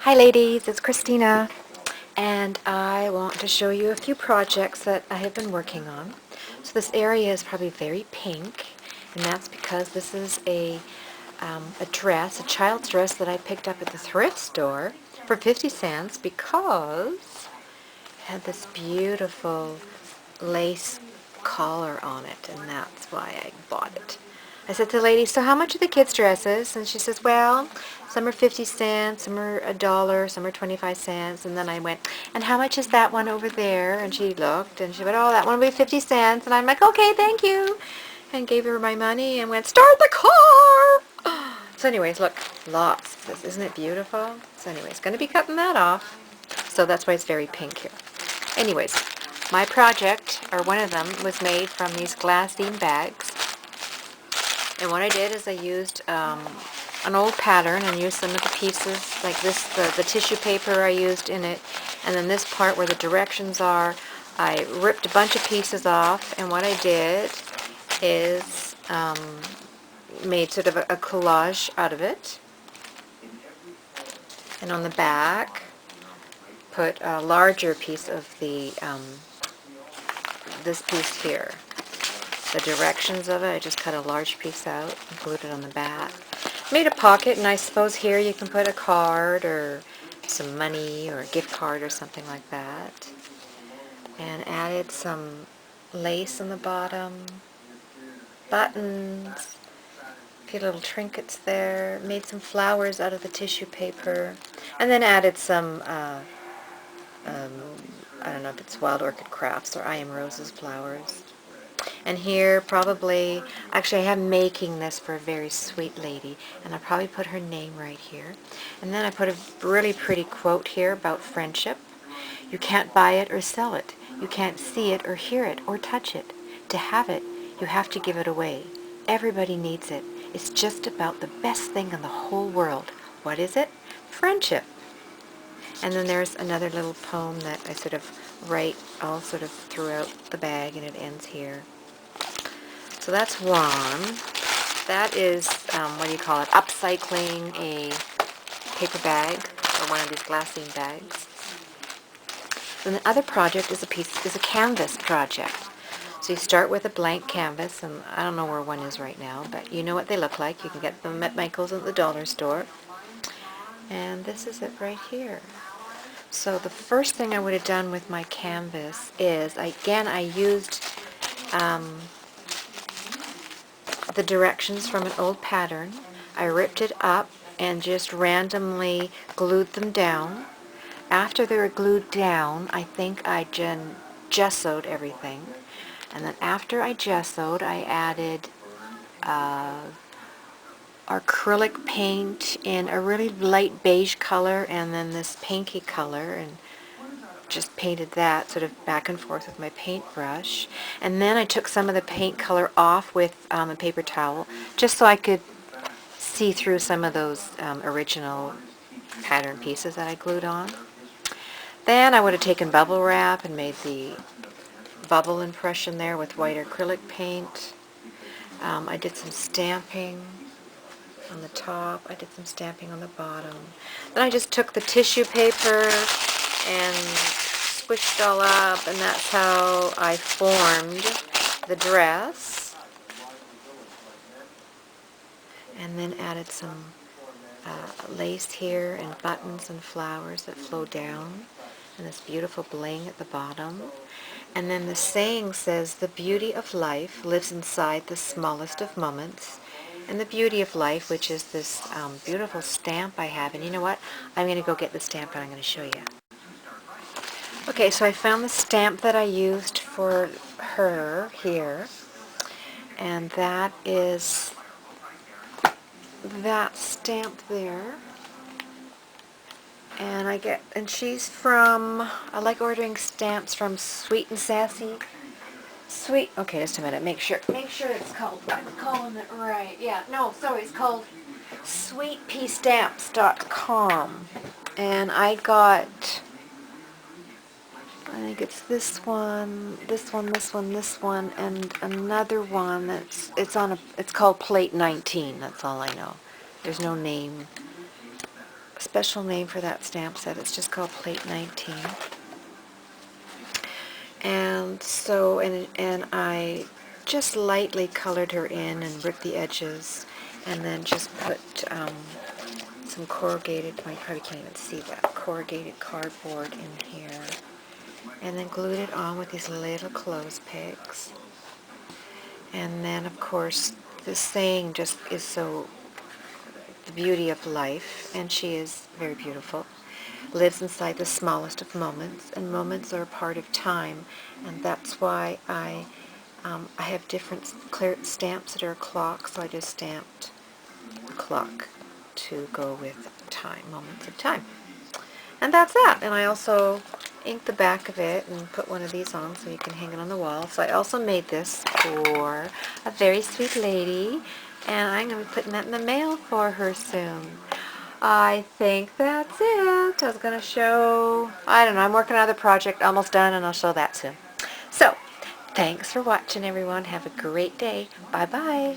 Hi ladies, it's Christina, and I want to show you a few projects that I have been working on. So this area is probably very pink, and that's because this is a dress, a child's dress that I picked up at the thrift store for 50 cents because it had this beautiful lace collar on it, and that's why I bought it. I said to the lady, so how much are the kids' dresses? And she says, well, some are 50 cents, some are $1, some are 25 cents. And then I went, and how much is that one over there? And she looked, and she went, oh, that one will be 50 cents. And I'm like, okay, thank you. And gave her my money and went, start the car! So anyways, look, lots of this. Isn't it beautiful? So anyways, going to be cutting that off. So that's why it's very pink here. Anyways, my project, or one of them, was made from these glassine bags. And what I did is I used an old pattern and used some of the pieces, like this, the tissue paper I used in it, and then this part where the directions are, I ripped a bunch of pieces off, and what I did is made sort of a collage out of it. And on the back, put a larger piece of the, this piece here. The directions of it, I just cut a large piece out and glued it on the back. Made a pocket, and I suppose here you can put a card or some money or a gift card or something like that. And added some lace on the bottom, buttons, a few little trinkets there. Made some flowers out of the tissue paper, and then added some, I don't know if it's Wild Orchid Crafts or I Am Rose's flowers. And here, probably, actually I am making this for a very sweet lady, and I'll probably put her name right here. And then I put a really pretty quote here about friendship. You can't buy it or sell it. You can't see it or hear it or touch it. To have it, you have to give it away. Everybody needs it. It's just about the best thing in the whole world. What is it? Friendship. And then there's another little poem that I sort of write all sort of throughout the bag, and it ends here. So that's one. That is, what do you call it, upcycling a paper bag or one of these glassine bags. Then the other project is a canvas project. So you start with a blank canvas, and I don't know where one is right now, but you know what they look like. You can get them at Michael's at the dollar store. And this is it right here. So the first thing I would have done with my canvas is, I used the directions from an old pattern. I ripped it up and just randomly glued them down. After they were glued down, I think I gessoed everything. And then after I gessoed, I added acrylic paint in a really light beige color and then this pinky color, and just painted that sort of back and forth with my paintbrush. And then I took some of the paint color off with a paper towel just so I could see through some of those original pattern pieces that I glued on. Then I would have taken bubble wrap and made the bubble impression there with white acrylic paint. I did some stamping on the top. I did some stamping on the bottom. Then I just took the tissue paper and squished it all up, and that's how I formed the dress. And then added some lace here and buttons and flowers that flow down, and this beautiful bling at the bottom. And then the saying says, the beauty of life lives inside the smallest of moments. And the beauty of life, which is this beautiful stamp I have. And you know what? I'm going to go get the stamp and I'm going to show you. Okay, so I found the stamp that I used for her here. And that is that stamp there. And she's from, I like ordering stamps from Sweet and Sassy. Okay, just a minute, make sure it's called, I'm calling it right. Yeah, no, sorry, it's called sweetpeastamps.com. And I got, I think it's this one, and another one it's called Plate 19, that's all I know. There's no name special name for that stamp set. It's just called Plate 19. And so, and I just lightly colored her in and ripped the edges, and then just put some corrugated, well, you probably can't even see that, corrugated cardboard in here, and then glued it on with these little clothes pegs. And then, of course, this saying just is so the beauty of life, and she is very beautiful, lives inside the smallest of moments, and moments are a part of time, and that's why I have different clear stamps that are a clock, so I just stamped the clock to go with time, moments of time. And that's that. And I also inked the back of it and put one of these on so you can hang it on the wall. So I also made this for a very sweet lady, and I'm going to be putting that in the mail for her soon. I think that's it. I was going to show, I don't know, I'm working on the project, almost done, and I'll show that soon. So, thanks for watching, everyone. Have a great day. Bye-bye.